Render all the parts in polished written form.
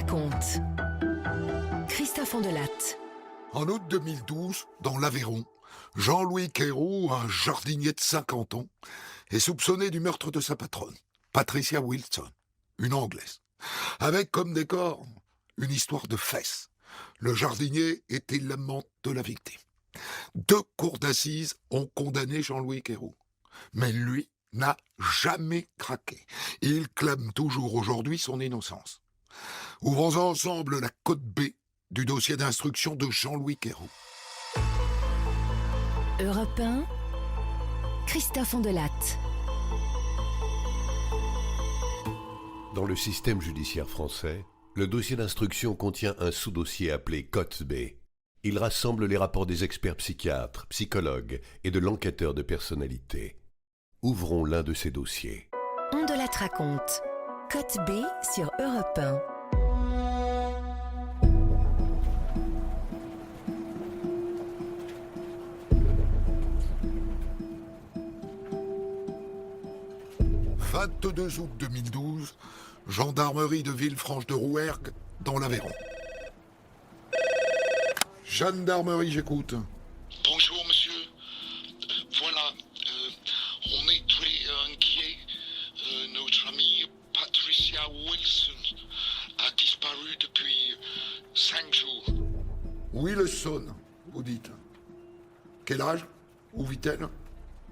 raconte. Christophe Andelatte. En août 2012, dans l'Aveyron, Jean-Louis Queyroux, un jardinier de 50 ans, est soupçonné du meurtre de sa patronne, Patricia Wilson, une Anglaise, avec comme décor une histoire de fesses. Le jardinier était l'amant de la victime. 2 cours d'assises ont condamné Jean-Louis Queyroux, mais lui n'a jamais craqué. Il clame toujours aujourd'hui son innocence. Ouvrons ensemble la cote B du dossier d'instruction de Jean-Louis Queyroux. Europe 1, Christophe Andelatte. Dans le système judiciaire français, le dossier d'instruction contient un sous-dossier appelé cote B. Il rassemble les rapports des experts psychiatres, psychologues et de l'enquêteur de personnalité. Ouvrons l'un de ces dossiers. Andelatte raconte. Cote B sur Europe 1. « 22 août 2012, gendarmerie de Villefranche-de-Rouergue, dans l'Aveyron. Gendarmerie, j'écoute. Bonjour monsieur. Voilà, on est très inquiet. Notre amie Patricia Wilson a disparu depuis 5 jours. Wilson, vous dites. Quel âge? Où vit-elle?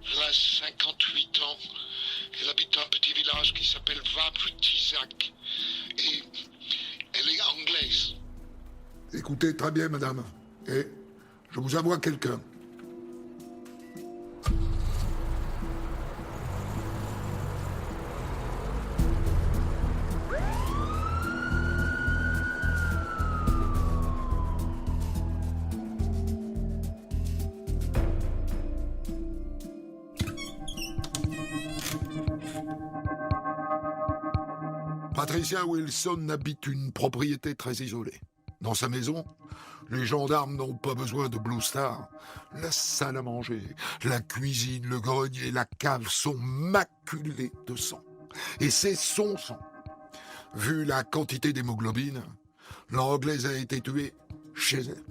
Elle a 58 ans. Elle habite un petit village qui s'appelle Vabre-Tizac. Et elle est anglaise. Écoutez, très bien, madame. Et je vous envoie quelqu'un. Patricia Wilson habite une propriété très isolée. Dans sa maison, les gendarmes n'ont pas besoin de Blue Star. La salle à manger, la cuisine, le grenier, la cave sont maculés de sang. Et c'est son sang. Vu la quantité d'hémoglobine, l'Anglaise a été tuée chez elle.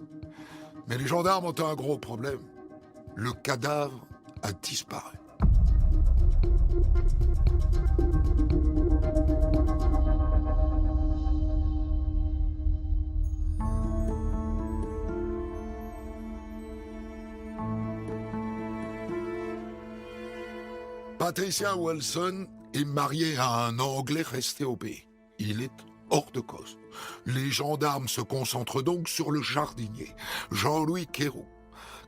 Mais les gendarmes ont un gros problème. Le cadavre a disparu. Patricia Wilson est mariée à un Anglais resté au pays. Il est hors de cause. Les gendarmes se concentrent donc sur le jardinier, Jean-Louis Queyroux,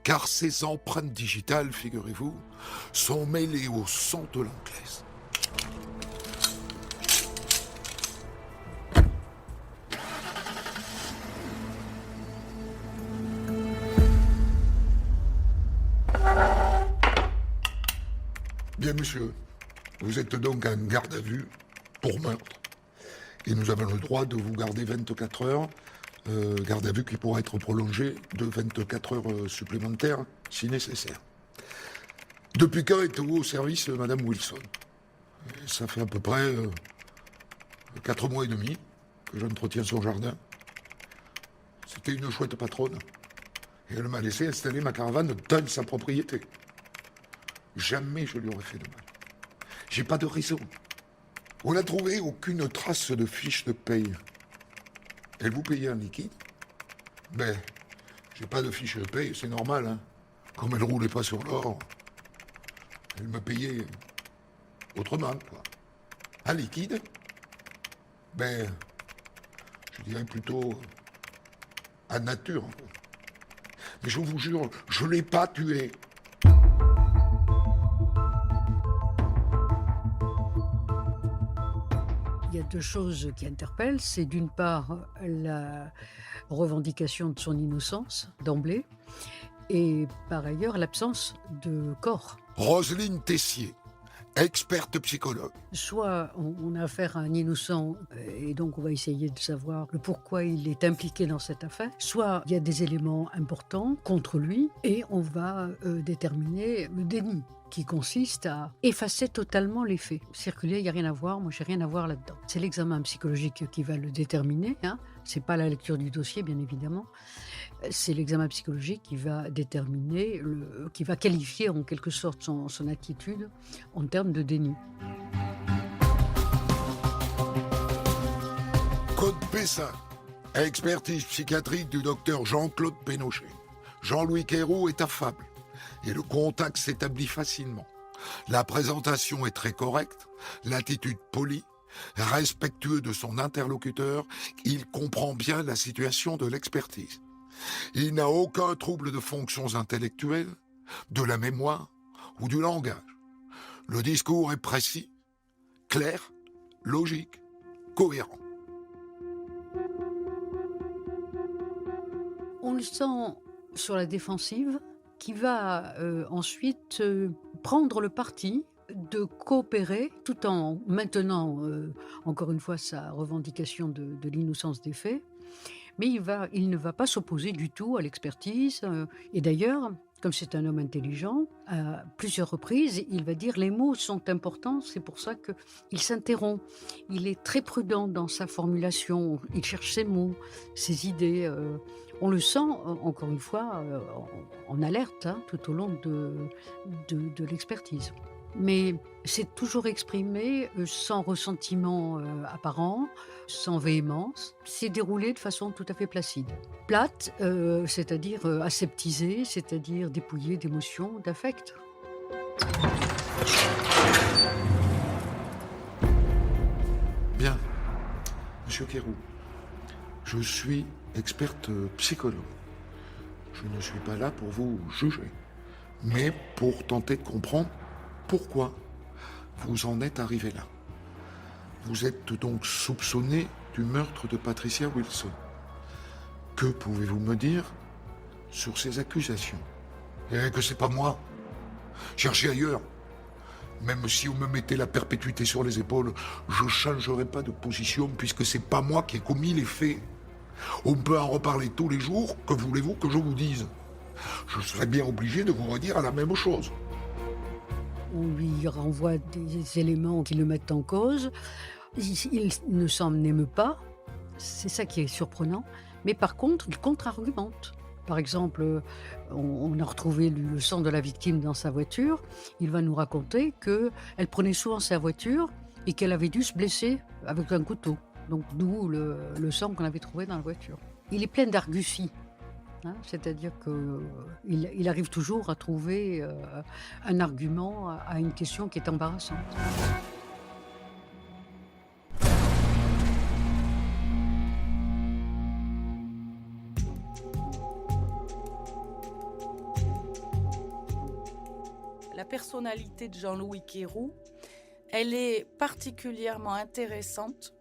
car ses empreintes digitales, figurez-vous, sont mêlées au sang de l'Anglaise. Bien, monsieur, vous êtes donc en garde à vue pour meurtre. Et nous avons le droit de vous garder 24 heures, garde à vue qui pourra être prolongée de 24 heures supplémentaires si nécessaire. Depuis quand êtes-vous au service, madame Wilson? Et ça fait à peu près 4 mois et demi que j'entretiens son jardin. C'était une chouette patronne. Et elle m'a laissé installer ma caravane dans sa propriété. Jamais je lui aurais fait de mal. J'ai pas de raison. On n'a trouvé aucune trace de fiche de paye. Elle vous payait en liquide? Ben, j'ai pas de fiche de paye, c'est normal, hein. Comme elle roulait pas sur l'or, elle me payait autrement, quoi. En liquide? Ben, je dirais plutôt en nature. Mais je vous jure, je l'ai pas tuée. Il y a 2 choses qui interpellent. C'est d'une part la revendication de son innocence d'emblée et par ailleurs l'absence de corps. Roselyne Tessier, experte psychologue. Soit on a affaire à un innocent et donc on va essayer de savoir le pourquoi il est impliqué dans cette affaire, soit il y a des éléments importants contre lui et on va déterminer le déni. qui consiste à effacer totalement les faits. Circuler, il n'y a rien à voir, moi j'ai rien à voir là-dedans. C'est l'examen psychologique qui va le déterminer, hein. C'est pas la lecture du dossier bien évidemment, c'est l'examen psychologique qui va déterminer, qui va qualifier en quelque sorte son attitude en termes de déni. Code P5. Expertise psychiatrique du docteur Jean-Claude Pénochet. Jean-Louis Queyroux est affable et le contact s'établit facilement. La présentation est très correcte, l'attitude polie, respectueux de son interlocuteur, il comprend bien la situation de l'expertise. Il n'a aucun trouble de fonctions intellectuelles, de la mémoire ou du langage. Le discours est précis, clair, logique, cohérent. On le sent sur la défensive, qui va ensuite prendre le parti de coopérer tout en maintenant, encore une fois, sa revendication de l'innocence des faits. Mais il ne va pas s'opposer du tout à l'expertise. Et d'ailleurs, comme c'est un homme intelligent, à plusieurs reprises, il va dire les mots sont importants, c'est pour ça qu'il s'interrompt. Il est très prudent dans sa formulation, il cherche ses mots, ses idées. On le sent, encore une fois, en alerte tout au long de l'expertise. Mais c'est toujours exprimé sans ressentiment apparent, sans véhémence. C'est déroulé de façon tout à fait placide. Plate, c'est-à-dire aseptisée, c'est-à-dire dépouillée d'émotions, d'affect. Bien. Monsieur Queyroux, je suis experte psychologue. Je ne suis pas là pour vous juger, mais pour tenter de comprendre pourquoi vous en êtes arrivé là. Vous êtes donc soupçonné du meurtre de Patricia Wilson. Que pouvez-vous me dire sur ces accusations? Et que c'est pas moi. Cherchez ailleurs. Même si vous me mettez la perpétuité sur les épaules, je changerai pas de position puisque c'est pas moi qui ai commis les faits. On peut en reparler tous les jours, que voulez-vous que je vous dise? Je serais bien obligé de vous redire la même chose. On lui renvoie des éléments qui le mettent en cause. Il ne s'en émeut pas. C'est ça qui est surprenant. Mais par contre, il contre-argumente. Par exemple, on a retrouvé le sang de la victime dans sa voiture. Il va nous raconter qu'elle prenait souvent sa voiture et qu'elle avait dû se blesser avec un couteau. Donc d'où le sang qu'on avait trouvé dans la voiture. Il est plein d'arguties. C'est-à-dire qu'il arrive toujours à trouver un argument à une question qui est embarrassante. La personnalité de Jean-Louis Queyroux, elle est particulièrement intéressante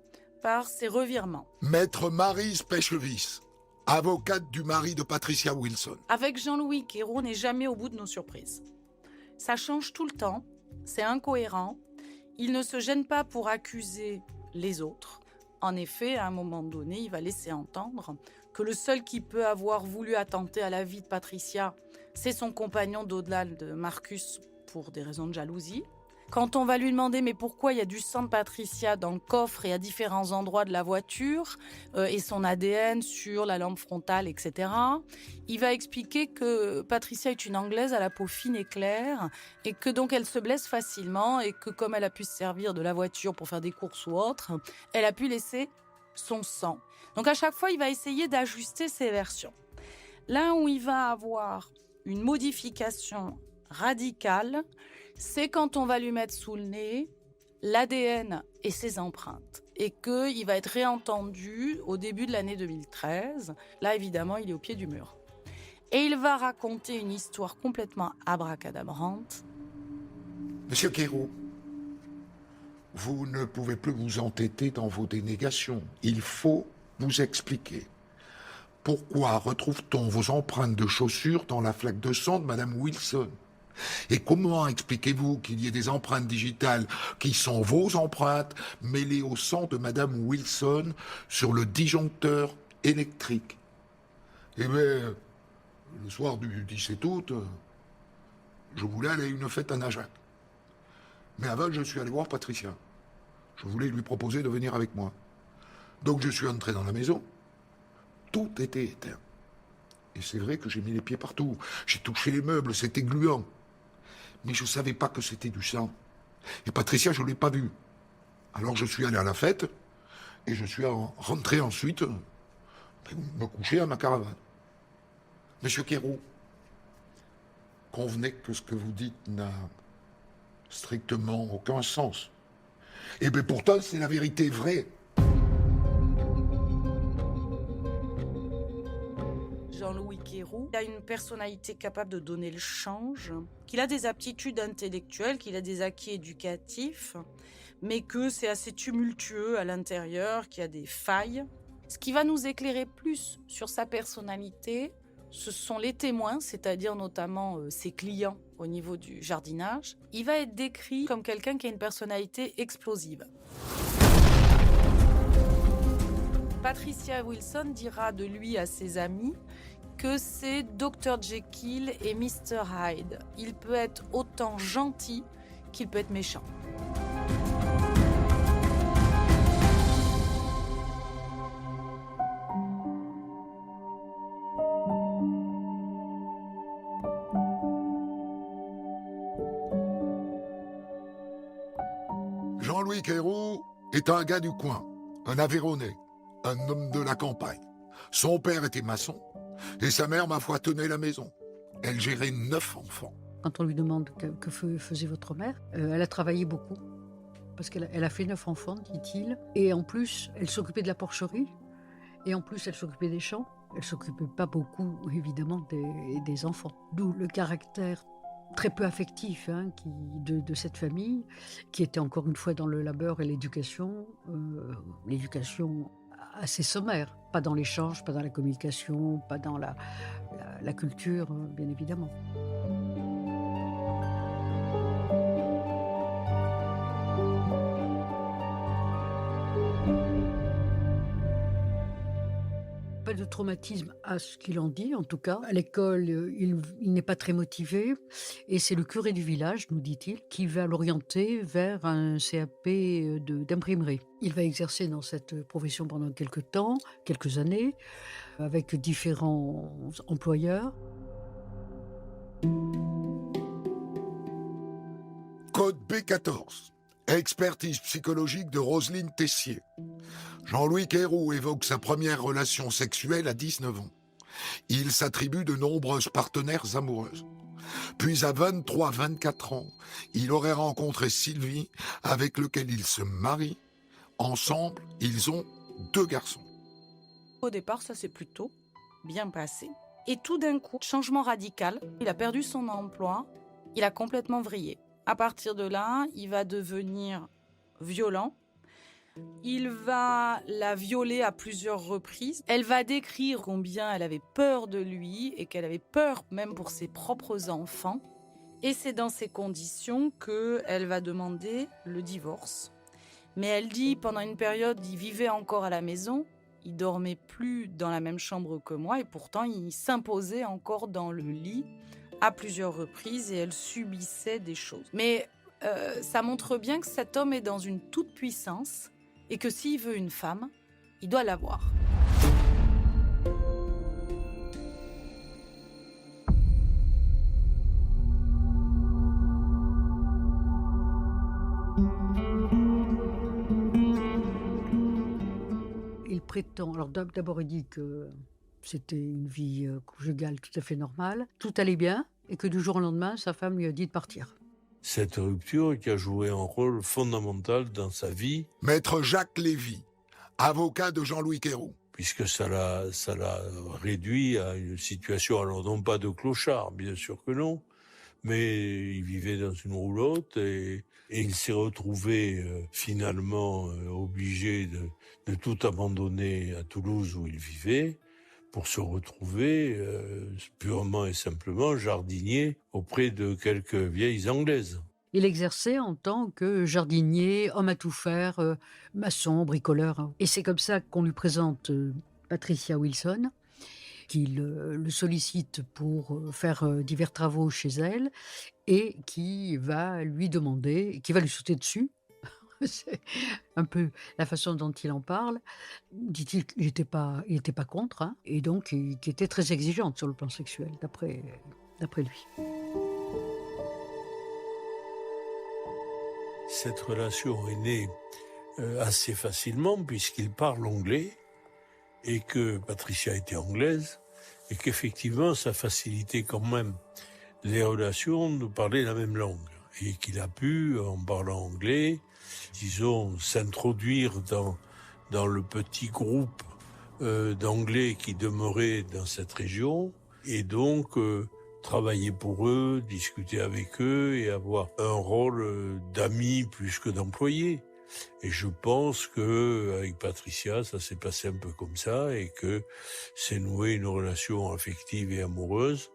par ses revirements. Maître Maryse Pêchevis, avocate du mari de Patricia Wilson. Avec Jean-Louis Queyroux, on n'est jamais au bout de nos surprises. Ça change tout le temps, c'est incohérent, il ne se gêne pas pour accuser les autres. En effet, à un moment donné, il va laisser entendre que le seul qui peut avoir voulu attenter à la vie de Patricia, c'est son compagnon d'au-delà de Marcus pour des raisons de jalousie. Quand on va lui demander mais pourquoi il y a du sang de Patricia dans le coffre et à différents endroits de la voiture et son ADN sur la lampe frontale, etc., il va expliquer que Patricia est une Anglaise à la peau fine et claire et que donc elle se blesse facilement et que comme elle a pu se servir de la voiture pour faire des courses ou autre, elle a pu laisser son sang. Donc à chaque fois, il va essayer d'ajuster ses versions. Là où il va avoir une modification radicale, c'est quand on va lui mettre sous le nez l'ADN et ses empreintes. Et qu'il va être réentendu au début de l'année 2013. Là, évidemment, il est au pied du mur. Et il va raconter une histoire complètement abracadabrante. Monsieur Queyroux, vous ne pouvez plus vous entêter dans vos dénégations. Il faut vous expliquer. Pourquoi retrouve-t-on vos empreintes de chaussures dans la flaque de sang de Madame Wilson? Et comment expliquez-vous qu'il y ait des empreintes digitales qui sont vos empreintes mêlées au sang de Madame Wilson sur le disjoncteur électrique? Eh bien, le soir du 17 août, je voulais aller à une fête à Najac. Mais avant, je suis allé voir Patricia. Je voulais lui proposer de venir avec moi. Donc je suis entré dans la maison. Tout était éteint. Et c'est vrai que j'ai mis les pieds partout. J'ai touché les meubles, c'était gluant. Mais je ne savais pas que c'était du sang. Et Patricia, je ne l'ai pas vue. Alors je suis allé à la fête et je suis rentré ensuite me coucher à ma caravane. Monsieur Kérou, convenez que ce que vous dites n'a strictement aucun sens. Et bien pourtant, c'est la vérité vraie. Jean-Louis Kérou a une personnalité capable de donner le change, qu'il a des aptitudes intellectuelles, qu'il a des acquis éducatifs, mais que c'est assez tumultueux à l'intérieur, qu'il y a des failles. Ce qui va nous éclairer plus sur sa personnalité, ce sont les témoins, c'est-à-dire notamment ses clients au niveau du jardinage. Il va être décrit comme quelqu'un qui a une personnalité explosive. Patricia Wilson dira de lui à ses amis que c'est Dr Jekyll et Mr Hyde. Il peut être autant gentil qu'il peut être méchant. Jean-Louis Kérou est un gars du coin, un Aveyronais, un homme de la campagne. Son père était maçon et sa mère, ma foi, tenait la maison. Elle gérait 9 enfants. Quand on lui demande que faisait votre mère, elle a travaillé beaucoup. Parce qu'elle a fait 9 enfants, dit-il. Et en plus, elle s'occupait de la porcherie. Et en plus, elle s'occupait des champs. Elle ne s'occupait pas beaucoup, évidemment, des enfants. D'où le caractère très peu affectif de cette famille, qui était encore une fois dans le labeur et l'éducation assez sommaire. Pas dans l'échange, pas dans la communication, pas dans la culture, bien évidemment. Pas de traumatisme à ce qu'il en dit, en tout cas. À l'école, il n'est pas très motivé. Et c'est le curé du village, nous dit-il, qui va l'orienter vers un CAP d'imprimerie. Il va exercer dans cette profession pendant quelques années, avec différents employeurs. Code B14. Expertise psychologique de Roselyne Tessier. Jean-Louis Kérou évoque sa première relation sexuelle à 19 ans. Il s'attribue de nombreuses partenaires amoureuses. Puis à 23-24 ans, il aurait rencontré Sylvie, avec lequel il se marie. Ensemble, ils ont 2 garçons. Au départ, ça s'est plutôt bien passé. Et tout d'un coup, changement radical, il a perdu son emploi, il a complètement vrillé. À partir de là, il va devenir violent. Il va la violer à plusieurs reprises. Elle va décrire combien elle avait peur de lui et qu'elle avait peur même pour ses propres enfants. Et c'est dans ces conditions qu'elle va demander le divorce. Mais elle dit, pendant une période, il vivait encore à la maison. Il dormait plus dans la même chambre que moi et pourtant il s'imposait encore dans le lit à plusieurs reprises et elle subissait des choses. Mais ça montre bien que cet homme est dans une toute-puissance et que s'il veut une femme, il doit l'avoir. Il prétend, alors d'abord il dit que c'était une vie conjugale tout à fait normale, tout allait bien, et que du jour au lendemain, sa femme lui a dit de partir. Cette rupture qui a joué un rôle fondamental dans sa vie. Maître Jacques Lévy, avocat de Jean-Louis Kérou. Puisque ça l'a réduit à une situation, alors non pas de clochard, bien sûr que non, mais il vivait dans une roulotte et il s'est retrouvé finalement obligé de tout abandonner à Toulouse où il vivait pour se retrouver purement et simplement jardinier auprès de quelques vieilles Anglaises. Il exerçait en tant que jardinier, homme à tout faire, maçon, bricoleur. Et c'est comme ça qu'on lui présente Patricia Wilson. qui le sollicite pour faire divers travaux chez elle et qui va lui demander, qui va lui sauter dessus. C'est un peu la façon dont il en parle. Dit-il qu'il n'était pas contre, hein, et donc qui était très exigeante sur le plan sexuel, d'après lui. Cette relation est née assez facilement puisqu'il parle anglais et que Patricia était anglaise et qu'effectivement ça facilitait quand même les relations de parler la même langue et qu'il a pu, en parlant anglais, disons, s'introduire dans le petit groupe d'anglais qui demeurait dans cette région et donc travailler pour eux, discuter avec eux et avoir un rôle d'ami plus que d'employé. Et je pense que avec Patricia, ça s'est passé un peu comme ça et que c'est noué une relation affective et amoureuse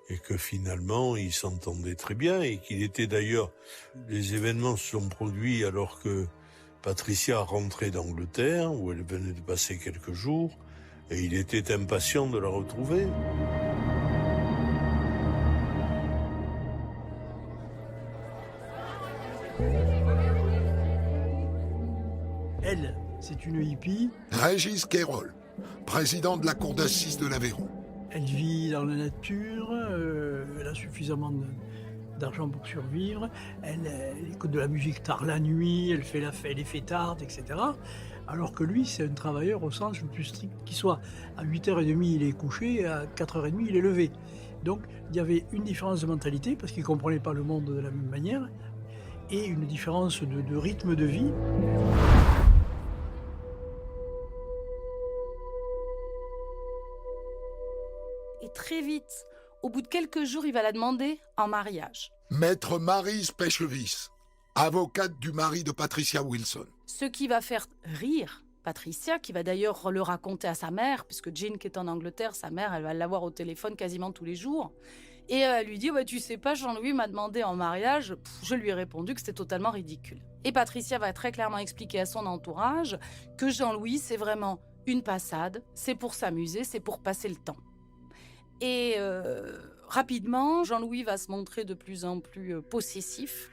et que finalement ils s'entendaient très bien et qu'il était d'ailleurs, les événements se sont produits alors que Patricia rentrait d'Angleterre où elle venait de passer quelques jours et il était impatient de la retrouver. Elle, c'est une hippie. Régis Quérol, président de la cour d'assises de l'Aveyron. Elle vit dans la nature, elle a suffisamment d'argent pour survivre, elle écoute de la musique tard la nuit, elle fait les fêtardes, etc. Alors que lui, c'est un travailleur au sens le plus strict qui soit. À 8h30, il est couché, à 4h30, il est levé. Donc, il y avait une différence de mentalité, parce qu'il ne comprenait pas le monde de la même manière, et une différence de rythme de vie. Et très vite, au bout de quelques jours, il va la demander en mariage. Maître Maryse Pêchevis, avocate du mari de Patricia Wilson. Ce qui va faire rire Patricia, qui va d'ailleurs le raconter à sa mère, puisque Jean, qui est en Angleterre, sa mère, elle va l'avoir au téléphone quasiment tous les jours. Et elle lui dit, tu sais pas, Jean-Louis m'a demandé en mariage. Je lui ai répondu que c'était totalement ridicule. Et Patricia va très clairement expliquer à son entourage que Jean-Louis, c'est vraiment une passade, c'est pour s'amuser, c'est pour passer le temps. Et rapidement, Jean-Louis va se montrer de plus en plus possessif.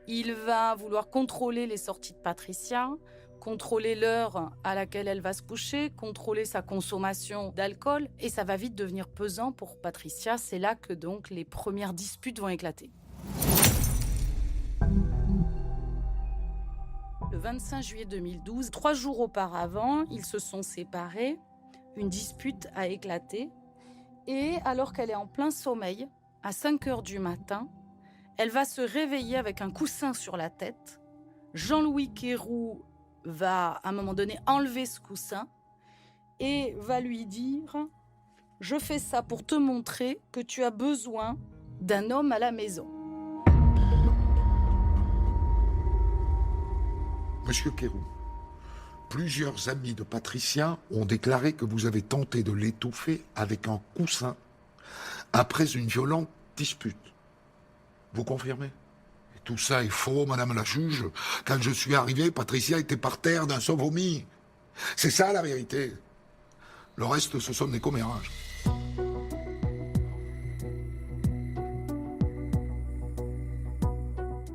Il va vouloir contrôler les sorties de Patricia, contrôler l'heure à laquelle elle va se coucher, contrôler sa consommation d'alcool. Et ça va vite devenir pesant pour Patricia. C'est là que donc les premières disputes vont éclater. Le 25 juillet 2012, 3 jours auparavant, ils se sont séparés. Une dispute a éclaté. Et alors qu'elle est en plein sommeil, à 5h du matin, elle va se réveiller avec un coussin sur la tête. Jean-Louis Quéroux va, à un moment donné, enlever ce coussin et va lui dire « Je fais ça pour te montrer que tu as besoin d'un homme à la maison. » Monsieur Quérou, plusieurs amis de Patricia ont déclaré que vous avez tenté de l'étouffer avec un coussin après une violente dispute. Vous confirmez? Et tout ça est faux, madame la juge. Quand je suis arrivé, Patricia était par terre d'un son vomi. C'est ça la vérité. Le reste, ce sont des commérages.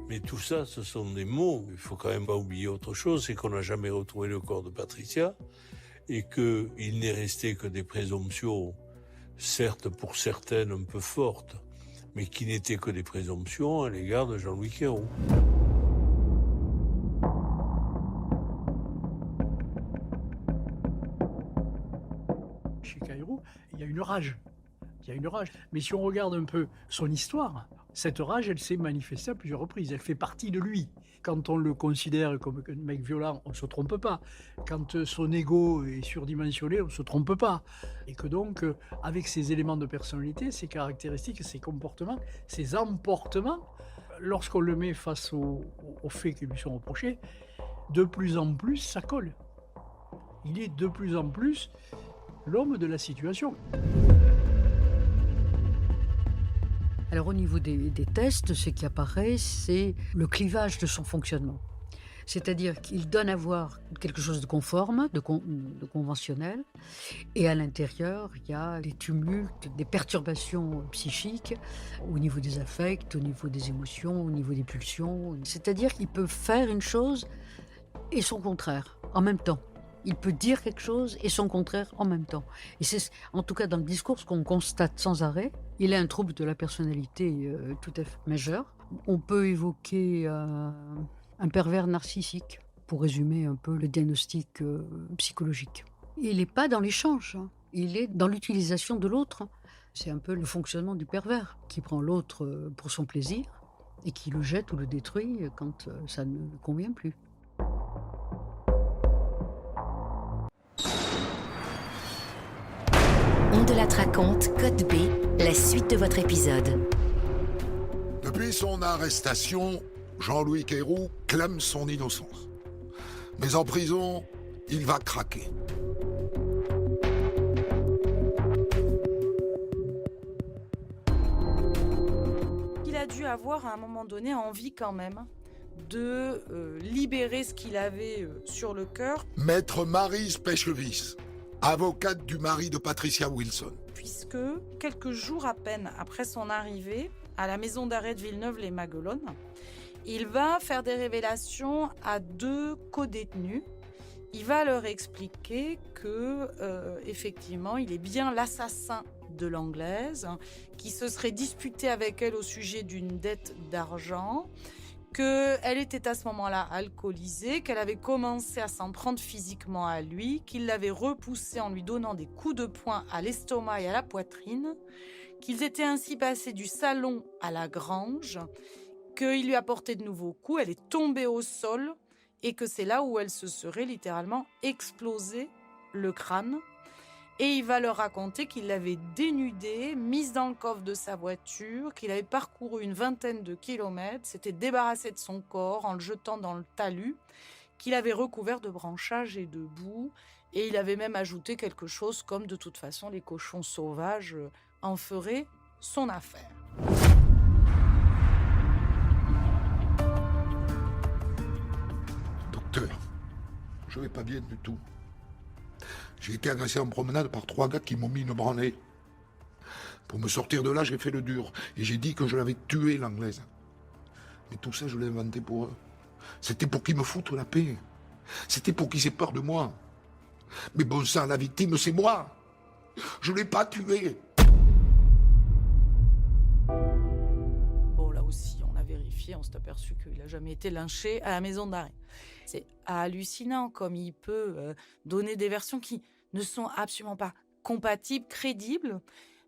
Mais tout ça, ce sont des mots. Il faut quand même pas oublier autre chose, c'est qu'on n'a jamais retrouvé le corps de Patricia et qu'il n'est resté que des présomptions, certes pour certaines un peu fortes, mais qui n'étaient que des présomptions à l'égard de Jean-Louis Quéroux. Chez Quérou, il y a une rage. Mais si on regarde un peu son histoire, cette rage, elle s'est manifestée à plusieurs reprises. Elle fait partie de lui. Quand on le considère comme un mec violent, on ne se trompe pas. Quand son ego est surdimensionné, on ne se trompe pas. Et que donc, avec ses éléments de personnalité, ses caractéristiques, ses comportements, ses emportements, lorsqu'on le met face aux faits qui lui sont reprochés, de plus en plus, ça colle. Il est de plus en plus l'homme de la situation. Alors au niveau des tests, ce qui apparaît, c'est le clivage de son fonctionnement. C'est-à-dire qu'il donne à voir quelque chose de conforme, de conventionnel, et à l'intérieur, il y a des tumultes, des perturbations psychiques au niveau des affects, au niveau des émotions, au niveau des pulsions. C'est-à-dire qu'il peut faire une chose et son contraire en même temps. Il peut dire quelque chose et son contraire en même temps. Et c'est en tout cas dans le discours ce qu'on constate sans arrêt. Il a un trouble de la personnalité tout à fait majeur. On peut évoquer un pervers narcissique, pour résumer un peu le diagnostic psychologique. Il n'est pas dans l'échange, hein. Il est dans l'utilisation de l'autre. C'est un peu le fonctionnement du pervers, qui prend l'autre pour son plaisir et qui le jette ou le détruit quand ça ne lui convient plus. On de la raconte, Code B, la suite de votre épisode. Depuis son arrestation, Jean-Louis Cayrou clame son innocence. Mais en prison, il va craquer. Il a dû avoir à un moment donné envie quand même de libérer ce qu'il avait sur le cœur. Maître Maryse Pêchevis, avocate du mari de Patricia Wilson. Puisque quelques jours à peine après son arrivée à la maison d'arrêt de Villeneuve-les-Maguelones, il va faire des révélations à 2 codétenus. Il va leur expliquer que, effectivement, il est bien l'assassin de l'Anglaise, qui se serait disputé avec elle au sujet d'une dette d'argent, qu'elle était à ce moment-là alcoolisée, qu'elle avait commencé à s'en prendre physiquement à lui, qu'il l'avait repoussée en lui donnant des coups de poing à l'estomac et à la poitrine, qu'ils étaient ainsi passés du salon à la grange, qu'il lui a porté de nouveaux coups, elle est tombée au sol et que c'est là où elle se serait littéralement explosé le crâne. Et il va leur raconter qu'il l'avait dénudée, mise dans le coffre de sa voiture, qu'il avait parcouru une 20aine de kilomètres, s'était débarrassé de son corps en le jetant dans le talus, qu'il avait recouvert de branchages et de boue, et il avait même ajouté quelque chose comme de toute façon les cochons sauvages en feraient son affaire. Docteur, je vais pas bien du tout. J'ai été agressé en promenade par 3 gars qui m'ont mis une branlée. Pour me sortir de là, j'ai fait le dur. Et j'ai dit que je l'avais tuée, l'Anglaise. Mais tout ça, je l'ai inventé pour eux. C'était pour qu'ils me foutent la paix. C'était pour qu'ils aient peur de moi. Mais bon sang, la victime, c'est moi. Je l'ai pas tuée. Bon, là aussi, on a vérifié, on s'est aperçu qu'il n'a jamais été lynché à la maison d'arrêt. C'est hallucinant comme il peut donner des versions qui ne sont absolument pas compatibles, crédibles,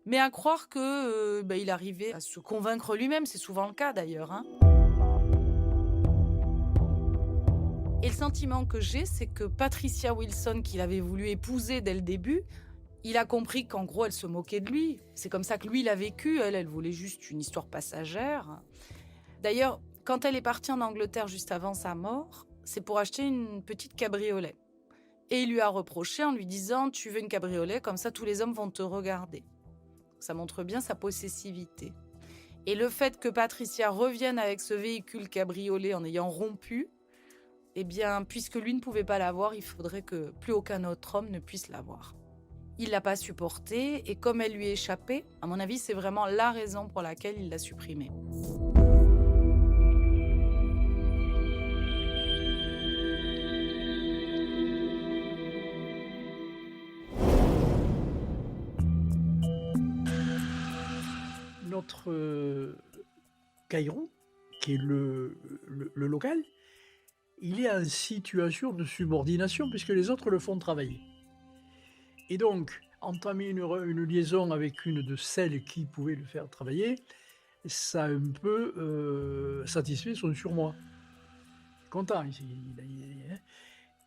mais à croire que il arrivait à se convaincre lui-même, c'est souvent le cas d'ailleurs, hein. Et le sentiment que j'ai, c'est que Patricia Wilson, qu'il avait voulu épouser dès le début, il a compris qu'en gros, elle se moquait de lui. C'est comme ça que lui, il a vécu. Elle voulait juste une histoire passagère. D'ailleurs, quand elle est partie en Angleterre juste avant sa mort, c'est pour acheter une petite cabriolet. Et il lui a reproché en lui disant « Tu veux une cabriolet, comme ça tous les hommes vont te regarder ». Ça montre bien sa possessivité. Et le fait que Patricia revienne avec ce véhicule cabriolet en ayant rompu, eh bien, puisque lui ne pouvait pas l'avoir, il faudrait que plus aucun autre homme ne puisse l'avoir. Il ne l'a pas supporté, et comme elle lui échappait, à mon avis, c'est vraiment la raison pour laquelle il l'a supprimée. Notre Cayrou, qui est le local, il est en situation de subordination puisque les autres le font travailler. Et donc, entamer une liaison avec une de celles qui pouvaient le faire travailler, ça a un peu satisfait son surmoi. Content.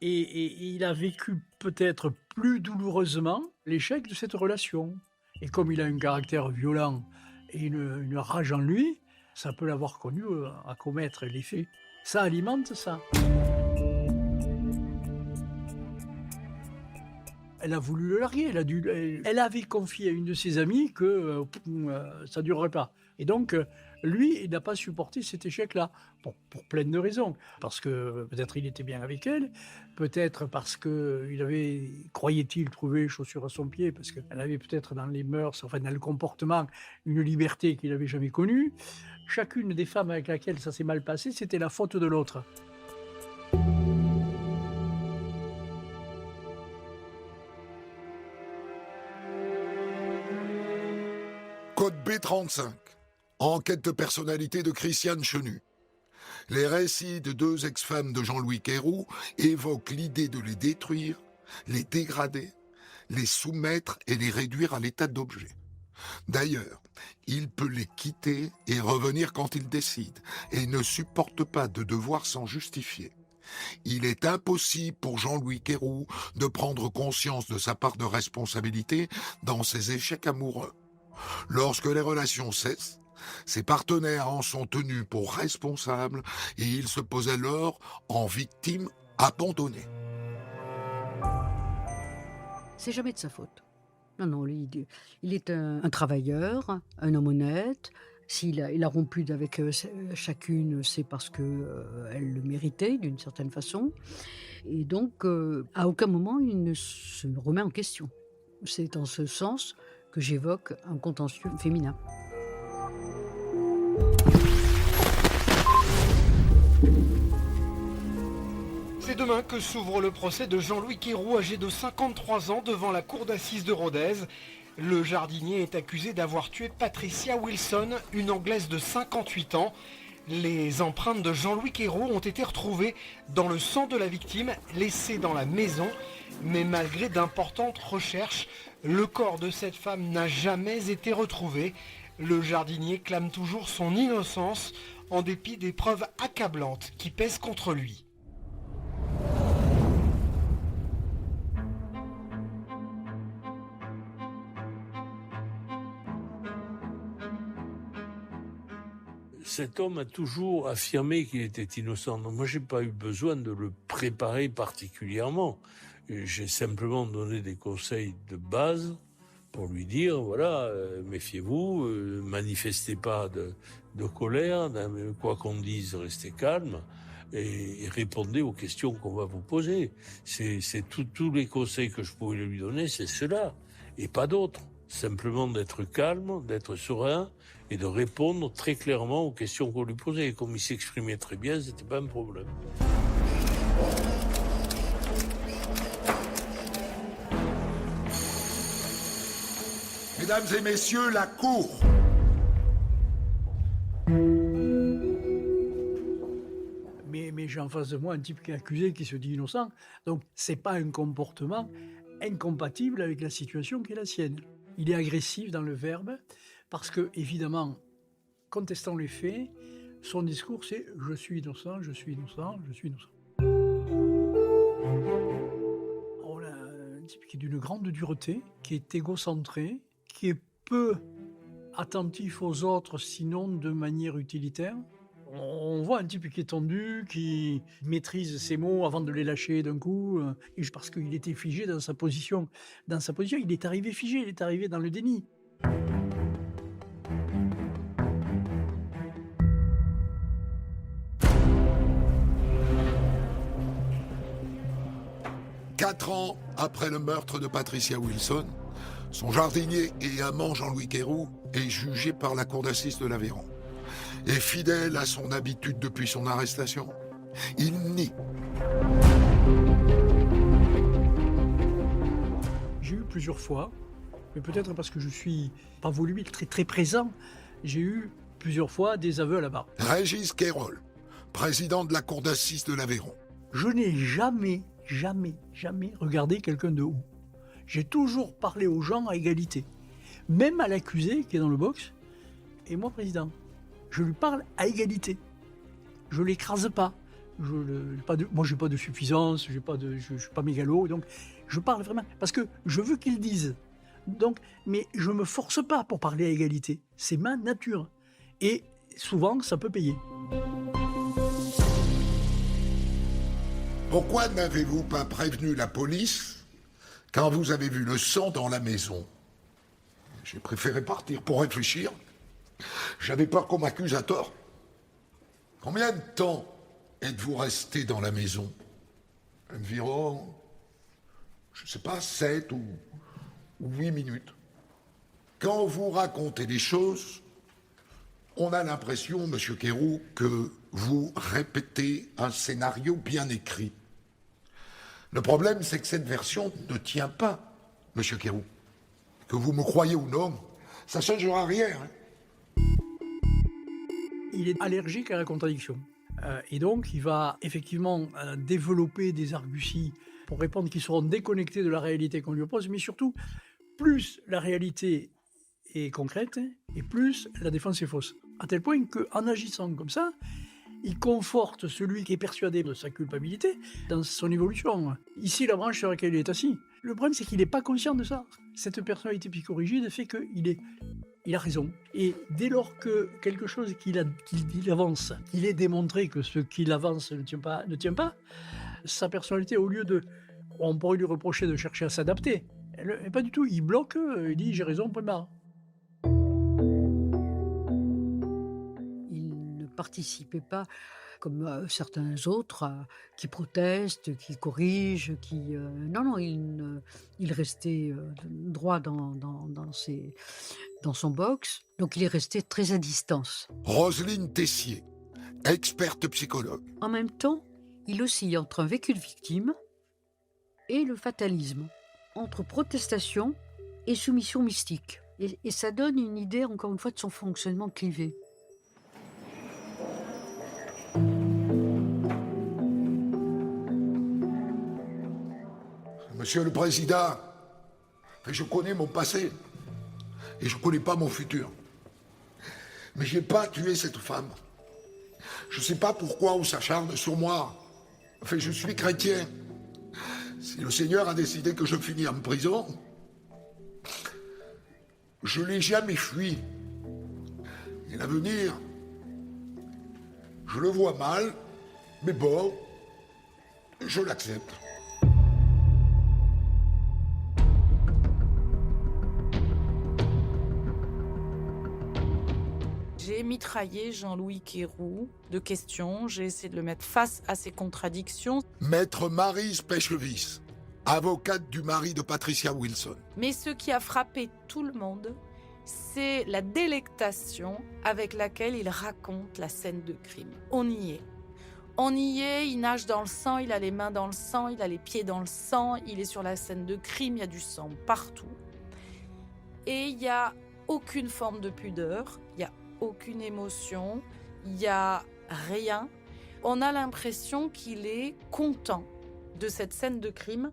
Et il a vécu peut-être plus douloureusement l'échec de cette relation. Et comme il a un caractère violent et une rage en lui, ça peut l'avoir conduit à commettre les faits. Ça alimente ça. Elle a voulu le larguer. Elle avait confié à une de ses amies que ça ne durerait pas. Et donc, lui, il n'a pas supporté cet échec-là, pour plein de raisons. Parce que peut-être il était bien avec elle, peut-être parce qu'il avait, croyait-il, trouvé chaussure à son pied, parce qu'elle avait peut-être dans les mœurs, enfin dans le comportement, une liberté qu'il n'avait jamais connue. Chacune des femmes avec laquelle ça s'est mal passé, c'était la faute de l'autre. Code B35. Enquête de personnalité de Christiane Chenu. Les récits de 2 ex-femmes de Jean-Louis Queyroux évoquent l'idée de les détruire, les dégrader, les soumettre et les réduire à l'état d'objet. D'ailleurs, il peut les quitter et revenir quand il décide, et ne supporte pas de devoir s'en justifier. Il est impossible pour Jean-Louis Queyroux de prendre conscience de sa part de responsabilité dans ses échecs amoureux. Lorsque les relations cessent, ses partenaires en sont tenus pour responsables et il se pose alors en victime abandonnée. C'est jamais de sa faute. Non, il est un travailleur, un homme honnête. S'il a rompu avec chacune, c'est parce qu'elle le méritait d'une certaine façon. Et donc, à aucun moment, il ne se remet en question. C'est en ce sens que j'évoque un contentieux féminin. C'est demain que s'ouvre le procès de Jean-Louis Queyroux, âgé de 53 ans, devant la cour d'assises de Rodez. Le jardinier est accusé d'avoir tué Patricia Wilson, une Anglaise de 58 ans. Les empreintes de Jean-Louis Queyroux ont été retrouvées dans le sang de la victime, laissé dans la maison. Mais malgré d'importantes recherches, le corps de cette femme n'a jamais été retrouvé. Le jardinier clame toujours son innocence, en dépit des preuves accablantes qui pèsent contre lui. Cet homme a toujours affirmé qu'il était innocent. Donc moi, j'ai pas eu besoin de le préparer particulièrement. J'ai simplement donné des conseils de base pour lui dire, voilà, méfiez-vous, manifestez pas de colère, quoi qu'on dise, restez calme et répondez aux questions qu'on va vous poser. C'est tous les conseils que je pouvais lui donner, c'est cela, et pas d'autres. Simplement d'être calme, d'être serein et de répondre très clairement aux questions qu'on lui posait. Et comme il s'exprimait très bien, c'était pas un problème. Mesdames et messieurs, la cour. Mais j'ai en face de moi un type qui est accusé, qui se dit innocent. Donc, c'est pas un comportement incompatible avec la situation qui est la sienne. Il est agressif dans le verbe, parce que, évidemment, contestant les faits, son discours, c'est « je suis innocent, je suis innocent, je suis innocent ». On a un type qui est d'une grande dureté, qui est égocentré, qui est peu attentif aux autres, sinon de manière utilitaire. On voit un type qui est tendu, qui maîtrise ses mots avant de les lâcher d'un coup, parce qu'il était figé dans sa position. Dans sa position, il est arrivé figé, il est arrivé dans le déni. Quatre ans après le meurtre de Patricia Wilson, son jardinier et amant Jean-Louis Queyroux est jugé par la cour d'assises de l'Aveyron. Et fidèle à son habitude depuis son arrestation, il nie. J'ai eu plusieurs fois, mais peut-être parce que je suis pas volubile, très très présent, j'ai eu plusieurs fois des aveux à la barre. Régis Quérol, président de la cour d'assises de l'Aveyron. Je n'ai jamais regardé quelqu'un de haut. J'ai toujours parlé aux gens à égalité. Même à l'accusé qui est dans le box, et moi président. Je lui parle à égalité. Je ne l'écrase pas. Moi, je n'ai pas de suffisance, je ne suis pas mégalo, donc je parle vraiment. Parce que je veux qu'il dise. Donc, mais je ne me force pas pour parler à égalité. C'est ma nature. Et souvent, ça peut payer. Pourquoi n'avez-vous pas prévenu la police quand vous avez vu le sang dans la maison? J'ai préféré partir pour réfléchir J'avais peur qu'on m'accuse à tort. Combien de temps êtes-vous resté dans la maison? Environ, je ne sais pas, 7 ou 8 minutes. Quand vous racontez des choses, on a l'impression, Monsieur Quérou, que vous répétez un scénario bien écrit. Le problème, c'est que cette version ne tient pas, Monsieur Quérou. Que vous me croyez ou non, ça ne changera rien. Hein. Il est allergique à la contradiction. Et donc, il va effectivement développer des arguties pour répondre qui seront déconnectés de la réalité qu'on lui oppose, mais surtout, plus la réalité est concrète, et plus la défense est fausse. À tel point qu'en agissant comme ça, il conforte celui qui est persuadé de sa culpabilité dans son évolution. Ici, la branche sur laquelle il est assis. Le problème, c'est qu'il n'est pas conscient de ça. Cette personnalité psychorigide fait qu'il a raison. Et dès lors que quelque chose qu'il avance, qu'il ait démontré que ce qu'il avance ne tient pas, sa personnalité, au lieu de... On pourrait lui reprocher de chercher à s'adapter. Pas du tout. Il bloque, il dit « j'ai raison, point barre ». Il ne participait pas, comme certains autres, qui protestent, qui corrigent, Non, il restait droit dans son box. Donc il est resté très à distance. Roselyne Tessier, experte psychologue. En même temps, il oscille entre un vécu de victime et le fatalisme, entre protestation et soumission mystique. Et ça donne une idée, encore une fois, de son fonctionnement clivé. Monsieur le Président, je connais mon passé et je ne connais pas mon futur. Mais je n'ai pas tué cette femme. Je ne sais pas pourquoi on s'acharne sur moi. Enfin, je suis chrétien. Si le Seigneur a décidé que je finis en prison, je ne l'ai jamais fui. Et l'avenir, je le vois mal, mais bon, je l'accepte. J'ai mitraillé Jean-Louis Quérou de questions, j'ai essayé de le mettre face à ses contradictions. Maître Maryse Pêchevis, avocate du mari de Patricia Wilson. Mais ce qui a frappé tout le monde, c'est la délectation avec laquelle il raconte la scène de crime. On y est. On y est, il nage dans le sang, il a les mains dans le sang, il a les pieds dans le sang, il est sur la scène de crime, il y a du sang partout. Et il n'y a aucune forme de pudeur, il n'y a aucune émotion, il n'y a rien. On a l'impression qu'il est content de cette scène de crime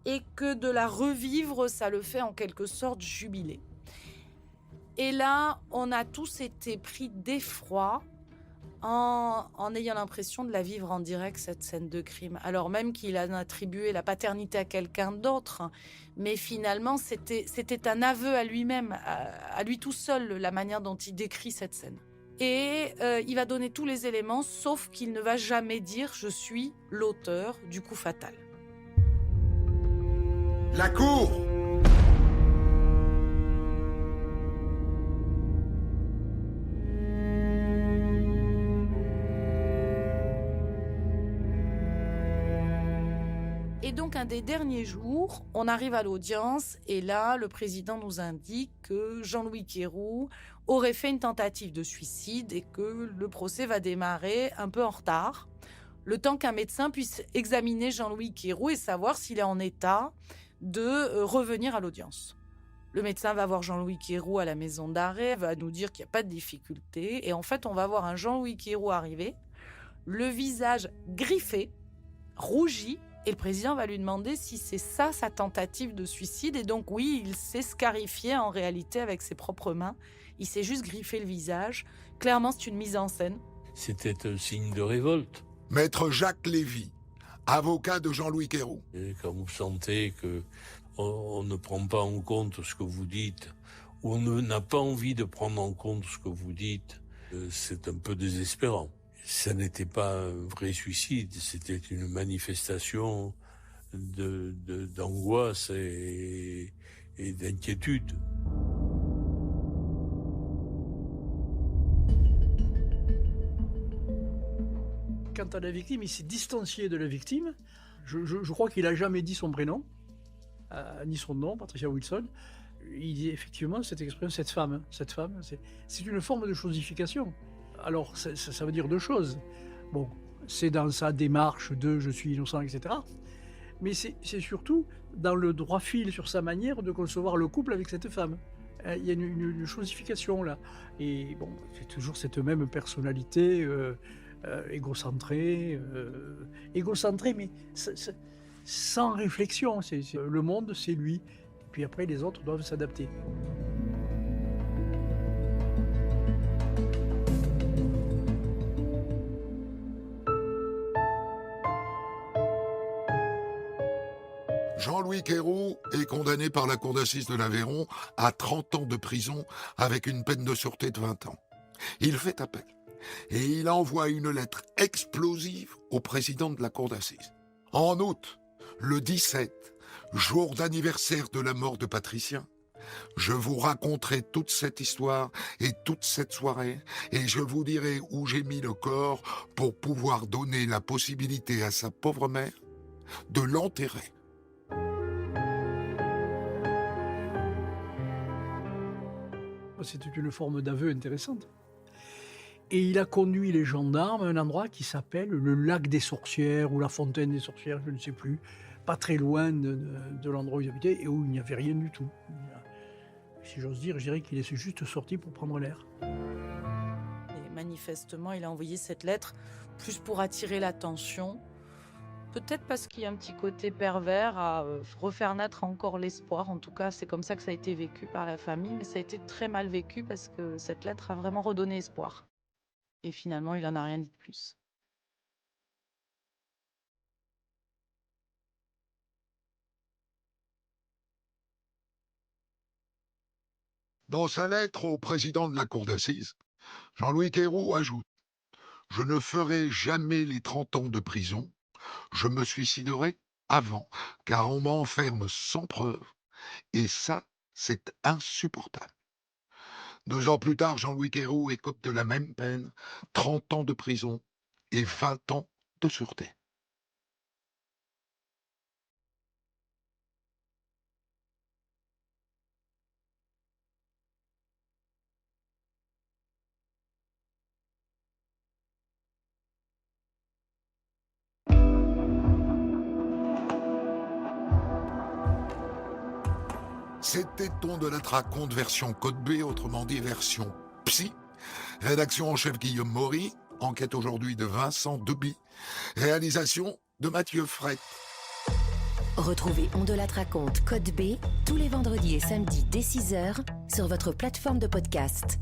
et que de la revivre, ça le fait en quelque sorte jubiler. Et là, on a tous été pris d'effroi en ayant l'impression de la vivre en direct, cette scène de crime. Alors même qu'il a attribué la paternité à quelqu'un d'autre, mais finalement, c'était un aveu à lui-même, à lui tout seul, la manière dont il décrit cette scène. Et il va donner tous les éléments, sauf qu'il ne va jamais dire « je suis l'auteur du coup fatal ». La cour! Et donc, un des derniers jours, on arrive à l'audience et là, le président nous indique que Jean-Louis Quérou aurait fait une tentative de suicide et que le procès va démarrer un peu en retard, le temps qu'un médecin puisse examiner Jean-Louis Quérou et savoir s'il est en état de revenir à l'audience. Le médecin va voir Jean-Louis Quérou à la maison d'arrêt, va nous dire qu'il n'y a pas de difficulté. Et en fait, on va voir un Jean-Louis Quérou arriver, le visage griffé, rougi, et le président va lui demander si c'est ça sa tentative de suicide. Et donc oui, il s'est scarifié en réalité avec ses propres mains. Il s'est juste griffé le visage. Clairement, c'est une mise en scène. C'était un signe de révolte. Maître Jacques Lévy, avocat de Jean-Louis Quérou. Et quand vous sentez qu'on ne prend pas en compte ce que vous dites, ou on n'a pas envie de prendre en compte ce que vous dites, c'est un peu désespérant. Ça n'était pas un vrai suicide, c'était une manifestation d'angoisse et d'inquiétude. quant à la victime, il s'est distancié de la victime. Je crois qu'il n'a jamais dit son prénom, ni son nom, Patricia Wilson. Il dit effectivement cette expression, cette femme, c'est une forme de chosification. Alors ça veut dire deux choses. Bon, c'est dans sa démarche de « je suis innocent », etc. Mais c'est surtout dans le droit fil sur sa manière de concevoir le couple avec cette femme. Il y a une chosification là. Et bon, c'est toujours cette même personnalité égocentrée, mais sans réflexion. Le monde, c'est lui. Puis après, les autres doivent s'adapter. Jean-Louis Queyroux est condamné par la cour d'assises de l'Aveyron à 30 ans de prison avec une peine de sûreté de 20 ans. Il fait appel et il envoie une lettre explosive au président de la cour d'assises. En août, le 17, jour d'anniversaire de la mort de Patricia, je vous raconterai toute cette histoire et toute cette soirée et je vous dirai où j'ai mis le corps pour pouvoir donner la possibilité à sa pauvre mère de l'enterrer. C'était une forme d'aveu intéressante. Et il a conduit les gendarmes à un endroit qui s'appelle le lac des sorcières ou la fontaine des sorcières, je ne sais plus, pas très loin de l'endroit où il habitait et où il n'y avait rien du tout. Si j'ose dire, je dirais qu'il est juste sorti pour prendre l'air. Et manifestement, il a envoyé cette lettre plus pour attirer l'attention. Peut-être parce qu'il y a un petit côté pervers à refaire naître encore l'espoir. En tout cas, c'est comme ça que ça a été vécu par la famille. Mais ça a été très mal vécu parce que cette lettre a vraiment redonné espoir. Et finalement, il n'en a rien dit de plus. Dans sa lettre au président de la cour d'assises, Jean-Louis Queyroux ajoute « Je ne ferai jamais les 30 ans de prison. Je me suiciderai avant, car on m'enferme sans preuve. Et ça, c'est insupportable. » 2 ans plus tard, Jean-Louis Queyroux écope de la même peine, 30 ans de prison et 20 ans de sûreté. C'était On de la Raconte version Code B, autrement dit version psy. Rédaction en chef Guillaume Maury. Enquête aujourd'hui de Vincent Deby. Réalisation de Mathieu Fret. Retrouvez On de la Raconte Code B tous les vendredis et samedis dès 6h sur votre plateforme de podcast.